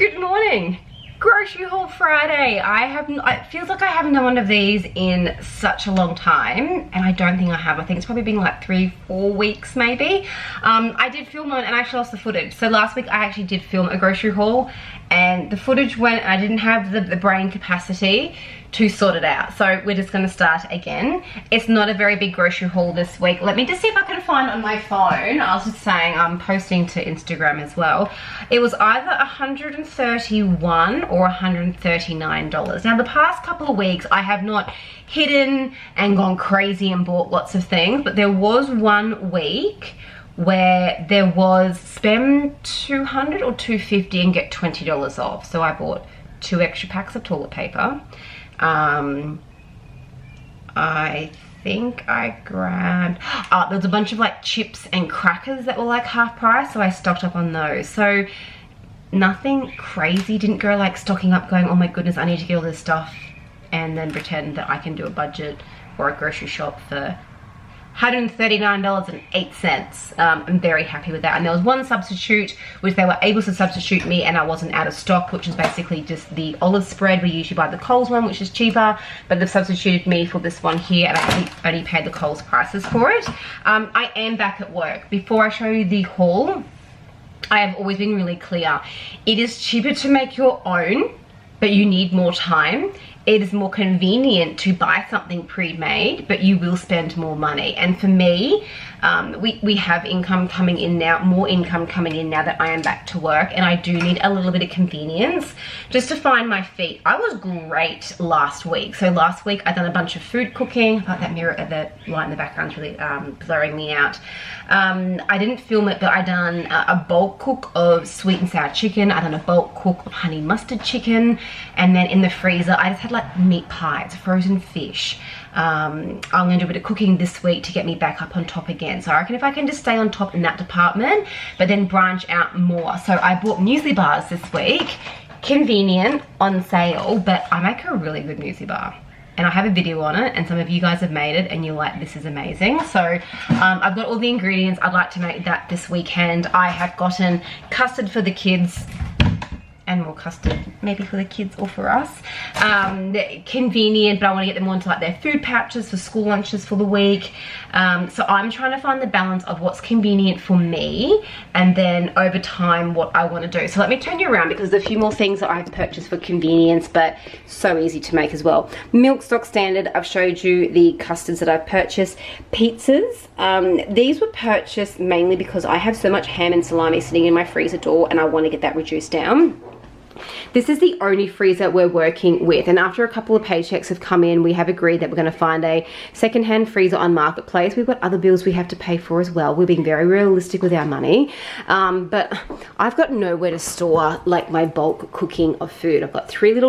Good morning. Grocery haul Friday. It feels like I haven't done one of these in such a long time, and I don't think I have. I think it's probably been like 3-4 weeks maybe. I did film one and I actually lost the footage. So last week I actually did film a grocery haul and the footage went, I didn't have the brain capacity to sort it out. So we're just gonna start again. It's not a very big grocery haul this week. Let me just see if I can find on my phone. I was just saying I'm posting to Instagram as well. It was either $131 or $139. Now the past couple of weeks I have not hidden and gone crazy and bought lots of things, but there was one week where there was spend $200 or $250 and get $20 off. So I bought 2 extra packs of toilet paper. I think I grabbed, there was a bunch of like chips and crackers that were like half price, so I stocked up on those. So nothing crazy, didn't go like stocking up going, oh my goodness, I need to get all this stuff and then pretend that I can do a budget or a grocery shop for $139.08. I'm very happy with that. And there was one substitute which they were able to substitute me and I wasn't out of stock, which is basically just the olive spread. We usually buy the Coles one, which is cheaper, but they've substituted me for this one here and I only paid the Coles prices for it. I am back at work. Before I show you the haul, I have always been really clear. It is cheaper to make your own, but you need more time. It is more convenient to buy something pre-made, but you will spend more money. And for me, we have income coming in now, more income coming in now that I am back to work, and I do need a little bit of convenience just to find my feet. I was great last week. So last week I done a bunch of food cooking. I thought that mirror, the light in the background is really blurring me out. I didn't film it, but I done a bulk cook of sweet and sour chicken. I done a bulk cook of honey mustard chicken, and then in the freezer I just had like meat pies, frozen fish. I'm gonna do a bit of cooking this week to get me back up on top again. So I reckon if I can just stay on top in that department, but then branch out more. So I bought muesli bars this week, convenient, on sale, but I make a really good muesli bar. And I have a video on it and some of you guys have made it and you're like, this is amazing. So I've got all the ingredients. I'd like to make that this weekend. I have gotten custard for the kids and more custard maybe for the kids or for us. Convenient, but I want to get them onto like their food pouches for school lunches for the week. So I'm trying to find the balance of what's convenient for me and then over time what I want to do. So let me turn you around because there's a few more things that I've purchased for convenience, but so easy to make as well. Milk stock standard, I've showed you the custards that I've purchased. Pizzas, these were purchased mainly because I have so much ham and salami sitting in my freezer door and I want to get that reduced down. This is the only freezer we're working with, and after a couple of paychecks have come in, we have agreed that we're going to find a second-hand freezer on Marketplace. We've got other bills we have to pay for as well. We're being very realistic with our money, but I've got nowhere to store like my bulk cooking of food. I've got 2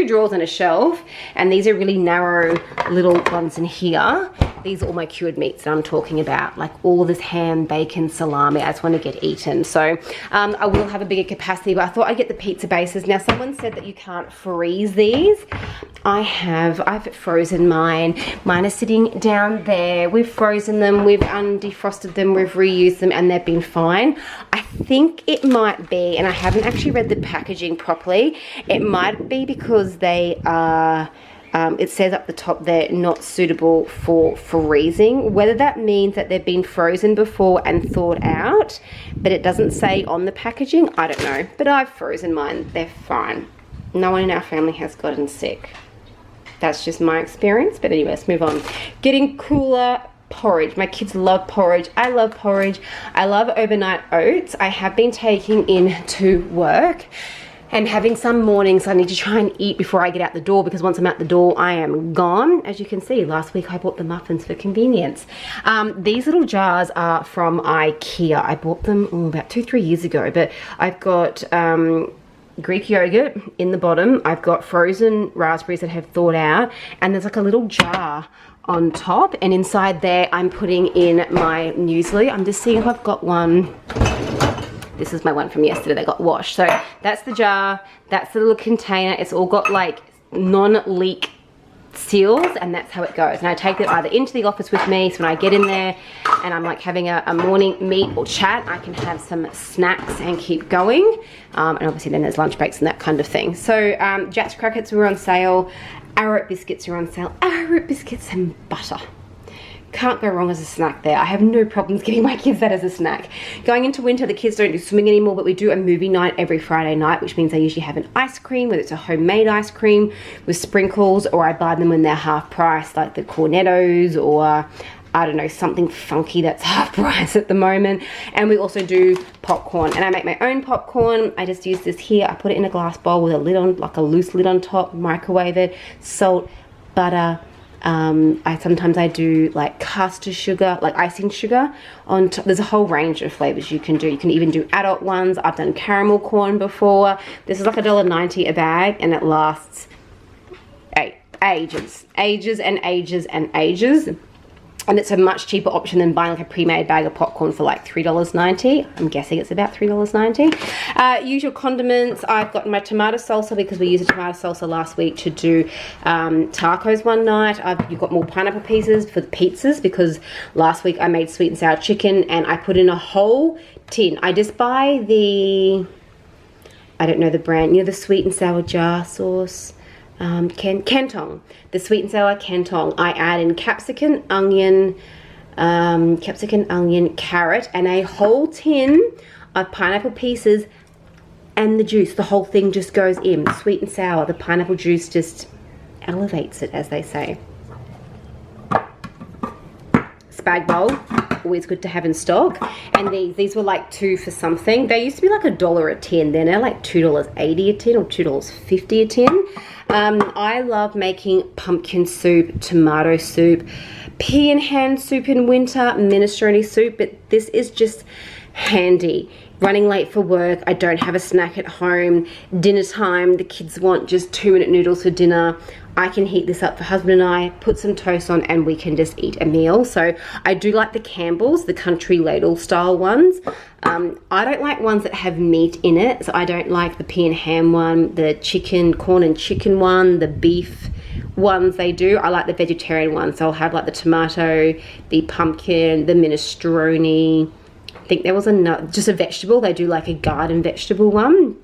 drawers and a shelf, and these are really narrow little ones in here. These are all my cured meats that I'm talking about, like all of this ham, bacon, salami. I just want to get eaten. So I will have a bigger capacity, but I thought I'd get the pizza bases. Now someone said that you can't freeze these. I've frozen mine. Mine are sitting down there. We've frozen them, we've undefrosted them, we've reused them, and they've been fine. I think it might be, and I haven't actually read the packaging properly, it might be because they are it says up the top they're not suitable for freezing. Whether that means that they've been frozen before and thawed out, but it doesn't say on the packaging, I don't know. But I've frozen mine, they're fine. No one in our family has gotten sick. That's just my experience, but anyway, let's move on. Getting cooler porridge. My kids love porridge. I love porridge. I love overnight oats. I have been taking into work and having some mornings I need to try and eat before I get out the door, because once I'm out the door I am gone. As you can see, last week I bought the muffins for convenience. These little jars are from IKEA. I bought them about 2-3 years ago, but I've got Greek yogurt in the bottom. I've got frozen raspberries that have thawed out, and there's like a little jar on top, and inside there I'm putting in my muesli. I'm just seeing if I've got one. This is my one from yesterday that got washed. So that's the jar, that's the little container. It's all got like non-leak seals, and that's how it goes. And I take it either into the office with me, so when I get in there and I'm like having a morning meet or chat, I can have some snacks and keep going. And obviously then there's lunch breaks and that kind of thing. So Jack's crackers were on sale, arrowroot biscuits are on sale, arrowroot biscuits and butter. Can't go wrong as a snack there. I have no problems giving my kids that as a snack. Going into winter, the kids don't do swimming anymore, but we do a movie night every Friday night, which means I usually have an ice cream, whether it's a homemade ice cream with sprinkles, or I buy them when they're half price, like the Cornettos, or I don't know, something funky that's half price at the moment. And we also do popcorn, and I make my own popcorn. I just use this here. I put it in a glass bowl with a lid on, like a loose lid on top, microwave it, salt, butter. Sometimes I do like caster sugar, like icing sugar on top. There's a whole range of flavors you can do. You can even do adult ones. I've done caramel corn before. This is like $1.90 a bag, and it lasts ages and ages and ages. And it's a much cheaper option than buying like a pre-made bag of popcorn for like $3.90. I'm guessing it's about $3.90. Usual condiments. I've got my tomato salsa because we used a tomato salsa last week to do tacos one night. You've got more pineapple pieces for the pizzas because last week I made sweet and sour chicken and I put in a whole tin. I just buy the, I don't know the brand, you know, the sweet and sour jar sauce. Canton, the sweet and sour Canton. I add in capsicum, onion, carrot, and a whole tin of pineapple pieces, and the juice. The whole thing just goes in. Sweet and sour. The pineapple juice just elevates it, as they say. Spag bowl, always good to have in stock. And these were like 2 for something. They used to be like $1 a tin. They're now like $2.80 a tin or $2.50 a tin. I love making pumpkin soup, tomato soup, pea and hand soup in winter, minestrone soup, but this is just handy. Running late for work, I don't have a snack at home, dinner time, the kids want just 2-minute noodles for dinner. I can heat this up for husband and I, put some toast on, and we can just eat a meal. So I do like the Campbell's, the country ladle style ones. I don't like ones that have meat in it. So I don't like the pea and ham one, the chicken, corn and chicken one, the beef ones they do. I like the vegetarian ones. So I'll have like the tomato, the pumpkin, the minestrone. I think there was just a vegetable. They do like a garden vegetable one.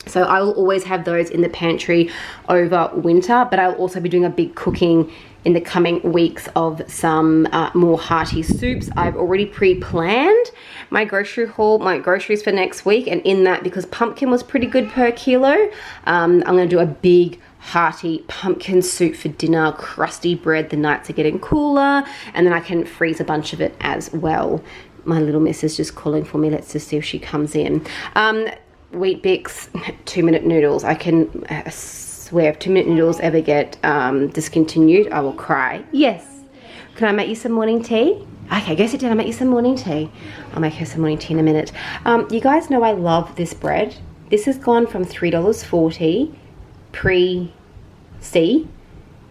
So I will always have those in the pantry over winter, but I'll also be doing a big cooking in the coming weeks of some more hearty soups. I've already pre-planned my grocery haul, my groceries for next week, and in that, because pumpkin was pretty good per kilo, I'm gonna do a big hearty pumpkin soup for dinner, crusty bread, the nights are getting cooler, and then I can freeze a bunch of it as well. My little miss is just calling for me. Let's just see if she comes in. Wheat Bix 2-minute noodles. I can swear if 2-minute noodles ever get discontinued, I will cry. Yes. Can I make you some morning tea? Okay, go sit down. I'll make you some morning tea. I'll make her some morning tea in a minute. You guys know I love this bread. This has gone from $3.40 pre-C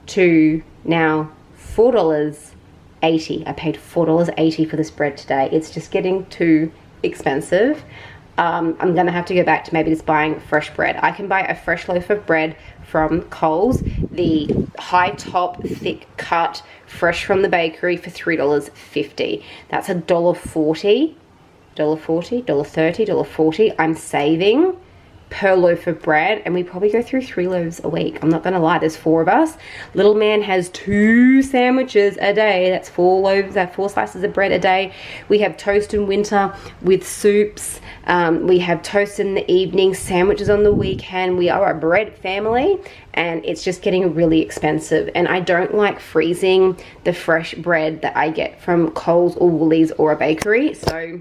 to now $4.80. I paid $4.80 for this bread today. It's just getting too expensive. I'm gonna have to go back to maybe just buying fresh bread. I can buy a fresh loaf of bread from Coles, the high top, thick cut, fresh from the bakery for $3.50. That's $1.40, $1.40, $1.30, $1.40. I'm saving per loaf of bread, and we probably go through 3 loaves a week. I'm not gonna lie, there's 4 of us. Little man has 2 sandwiches a day. That's 4 loaves, 4 slices of bread a day. We have toast in winter with soups. We have toast in the evening, sandwiches on the weekend. We are a bread family, and it's just getting really expensive. And I don't like freezing the fresh bread that I get from Coles or Woolies or a bakery. So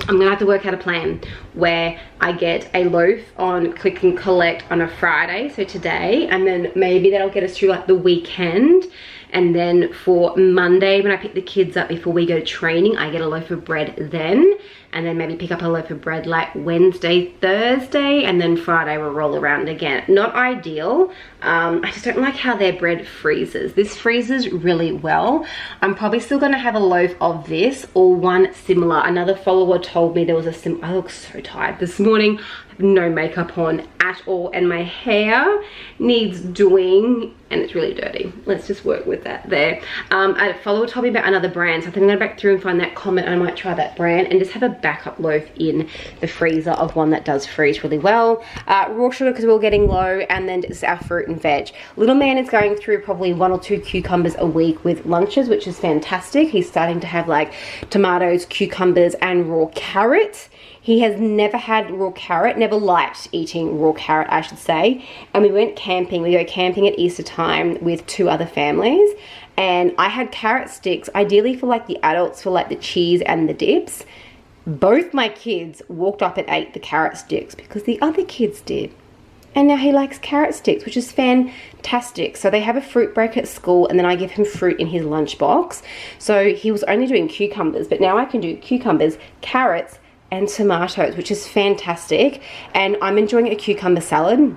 I'm gonna have to work out a plan where I get a loaf on click and collect on a Friday, so today, and then maybe that'll get us through like the weekend. And then for Monday, when I pick the kids up before we go to training, I get a loaf of bread then. And then maybe pick up a loaf of bread like Wednesday, Thursday, and then Friday we'll roll around again. Not ideal. I just don't like how their bread freezes. This freezes really well. I'm probably still gonna have a loaf of this or one similar. Another follower told me there was a I look so tired this morning. I no makeup on at all, and my hair needs doing and it's really dirty. Let's just work with that there. A follower told me about another brand, so I think I'm gonna back through and find that comment and I might try that brand and just have a backup loaf in the freezer of one that does freeze really well. Raw sugar because we're all getting low, and then just our fruit and veg. Little man is going through probably 1 or 2 cucumbers a week with lunches, which is fantastic. He's starting to have like tomatoes, cucumbers and raw carrots. He has never had raw carrot, never liked eating raw carrot, I should say. And we went camping. We go camping at Easter time with 2 other families. And I had carrot sticks, ideally for like the adults, for like the cheese and the dips. Both my kids walked up and ate the carrot sticks because the other kids did. And now he likes carrot sticks, which is fantastic. So they have a fruit break at school, and then I give him fruit in his lunchbox. So he was only doing cucumbers, but now I can do cucumbers, carrots, and tomatoes, which is fantastic. And I'm enjoying a cucumber salad.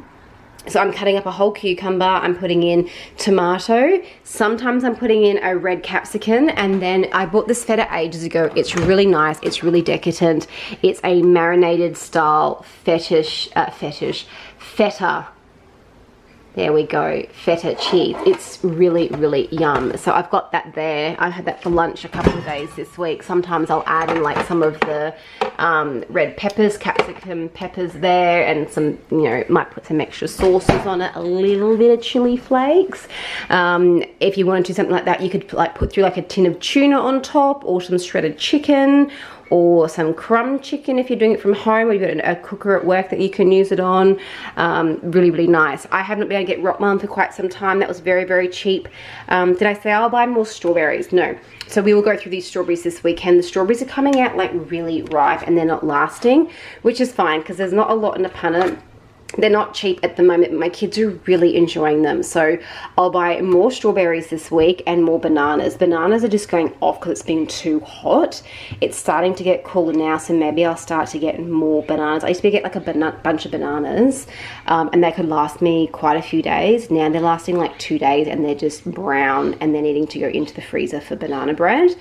So I'm cutting up a whole cucumber, I'm putting in tomato, sometimes I'm putting in a red capsicum, and then I bought this feta ages ago. It's really nice, it's really decadent. It's a marinated style feta. There we go, feta cheese. It's really, really yum. So I've got that there. I had that for lunch a couple of days this week. Sometimes I'll add in like some of the red peppers, capsicum peppers there, and some, you know, might put some extra sauces on it, a little bit of chili flakes. If you want to do something like that, you could like put through like a tin of tuna on top, or some shredded chicken, or some crumb chicken if you're doing it from home, or you've got a cooker at work that you can use it on. Really, really nice. I haven't been able to get rock melon for quite some time. That was very, very cheap. Did I say I'll buy more strawberries? No. So we will go through these strawberries this weekend. The strawberries are coming out like really ripe and they're not lasting, which is fine because there's not a lot in the punnet. They're not cheap at the moment, but my kids are really enjoying them. So I'll buy more strawberries this week and more bananas. Bananas are just going off because it's been too hot. It's starting to get cooler now, so maybe I'll start to get more bananas. I used to get like a bunch of bananas, and they could last me quite a few days. Now they're lasting like 2 days and they're just brown and they're needing to go into the freezer for banana bread,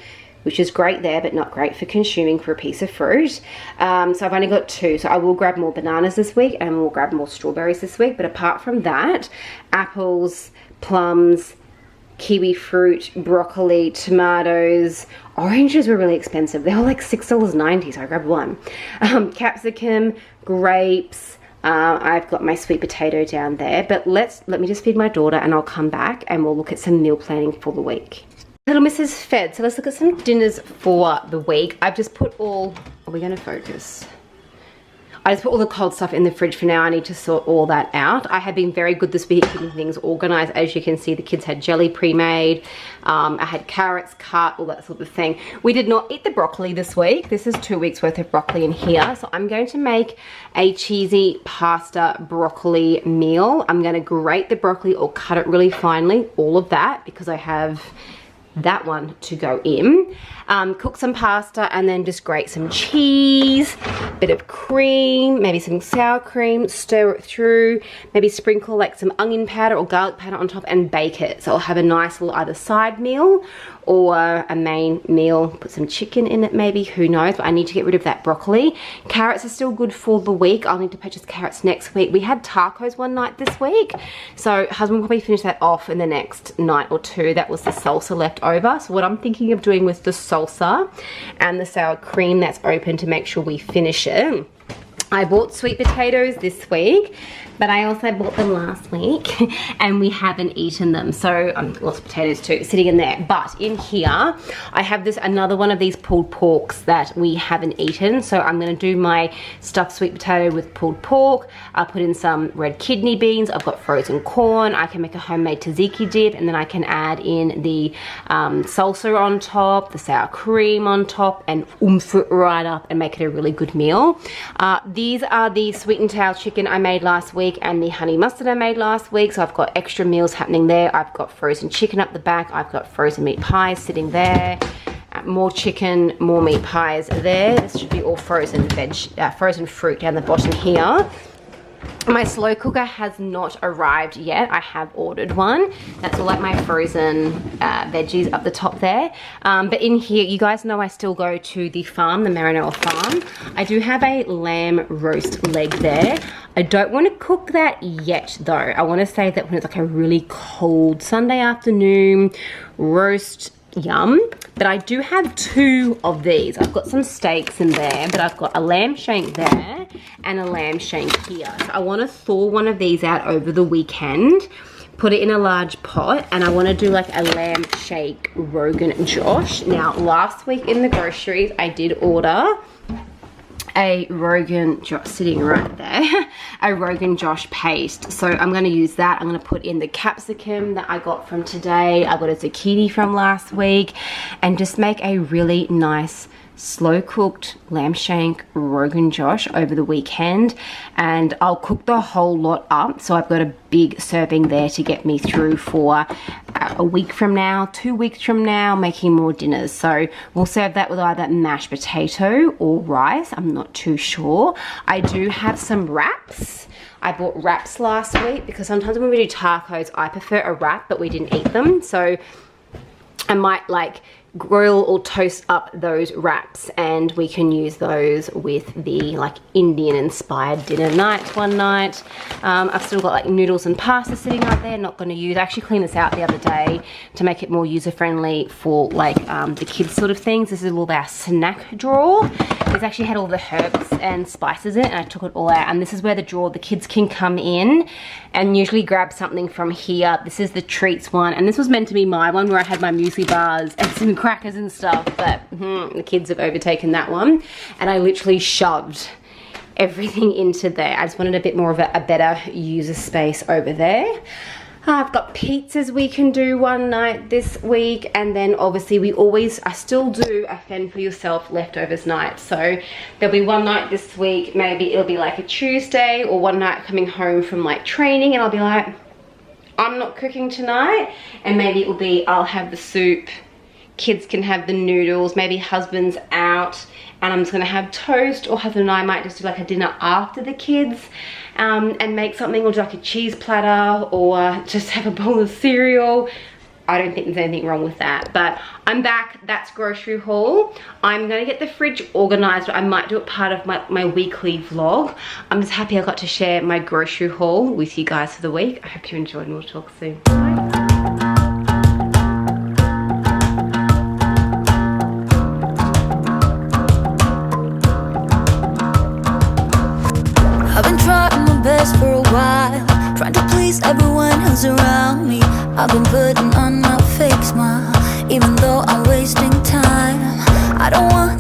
which is great there, but not great for consuming for a piece of fruit. So I've only got 2, so I will grab more bananas this week and we'll grab more strawberries this week. But apart from that, apples, plums, kiwi fruit, broccoli, tomatoes, oranges were really expensive. They were like $6.90, so I grabbed 1. Capsicum, grapes, I've got my sweet potato down there. But let me just feed my daughter and I'll come back and we'll look at some meal planning for the week. Little Mrs. fed, so let's look at some dinners for the week. I've just put all, are we going to focus? I just put all the cold stuff in the fridge for now. I need to sort all that out. I have been very good this week keeping things organized. As you can see, the kids had jelly pre-made. I had carrots cut, all that sort of thing. We did not eat the broccoli this week. This is 2 weeks worth of broccoli in here. So I'm going to make a cheesy pasta broccoli meal. I'm going to grate the broccoli or cut it really finely, all of that, because I have that one to go in. Cook some pasta and then just grate some cheese, bit of cream, maybe some sour cream, stir it through, maybe sprinkle like some onion powder or garlic powder on top and bake it. So I'll have a nice little either side meal or a main meal. Put some chicken in it maybe, who knows, but I need to get rid of that broccoli. Carrots are still good for the week. I'll need to purchase carrots next week. We had tacos one night this week, so husband will probably finish that off in the next night or 2. That was the salsa left over. So what I'm thinking of doing with the salsa and the sour cream that's open to make sure we finish it. I bought sweet potatoes this week, but I also bought them last week and we haven't eaten them. So lots of potatoes too sitting in there. But in here, I have another one of these pulled porks that we haven't eaten. So I'm gonna do my stuffed sweet potato with pulled pork. I'll put in some red kidney beans. I've got frozen corn. I can make a homemade tzatziki dip, and then I can add in the salsa on top, the sour cream on top, and oomph it right up and make it a really good meal. These are the sweet and sour chicken I made last week and the honey mustard I made last week. So I've got extra meals happening there. I've got frozen chicken up the back. I've got frozen meat pies sitting there. More chicken, more meat pies there. This should be all frozen veg, frozen fruit down the bottom here. My slow cooker has not arrived yet. I have ordered one. That's all like my frozen veggies up the top there. But in here, you guys know I still go to the farm, the Maranoa farm. I do have a lamb roast leg there. I don't want to cook that yet though. I want to save that when it's like a really cold Sunday afternoon roast. Yum. But I do have 2 of these. I've got some steaks in there, but I've got a lamb shank there and a lamb shank here. So I want to thaw one of these out over the weekend, put it in a large pot, and I want to do like a lamb shank Rogan Josh. Now, last week in the groceries, I did order a Rogan Josh, sitting right there, a Rogan Josh paste. So I'm going to use that. I'm going to put in the capsicum that I got from today. I got a zucchini from last week, and just make a really nice slow cooked lamb shank Rogan Josh over the weekend. And I'll cook the whole lot up, so I've got a big serving there to get me through for a week from now, 2 weeks from now, making more dinners. So we'll serve that with either mashed potato or rice. I'm not too sure. I do have some wraps. I bought wraps last week because sometimes when we do tacos, I prefer a wrap, but we didn't eat them. So I might like grill or toast up those wraps, and we can use those with the like Indian inspired dinner night one night. I've still got like noodles and pasta sitting right there, not going to use. I actually cleaned this out the other day to make it more user friendly for like the kids sort of things. This is all our snack drawer. It's actually had all the herbs and spices in it, and I took it all out, and this is where the drawer, the kids can come in and usually grab something from here. This is the treats one, and this was meant to be my one where I had my muesli bars and some crackers and stuff, but the kids have overtaken that one, and I literally shoved everything into there. I just wanted a bit more of a better user space over there. I've got pizzas we can do one night this week, and then obviously I still do a fend for yourself leftovers night. So there'll be one night this week, maybe it'll be like a Tuesday, or one night coming home from like training, and I'll be like, I'm not cooking tonight, and maybe it'll be I'll have the soup, kids can have the noodles, maybe husband's out, and I'm just gonna have toast, or husband and I might just do like a dinner after the kids, and make something, or do like a cheese platter, or just have a bowl of cereal. I don't think there's anything wrong with that. But I'm back, that's grocery haul. I'm gonna get the fridge organized, but I might do it part of my weekly vlog. I'm just happy I got to share my grocery haul with you guys for the week. I hope you enjoyed, and we'll talk soon. Bye. For a while, trying to please everyone who's around me. I've been putting on my fake smile, even though I'm wasting time. I don't want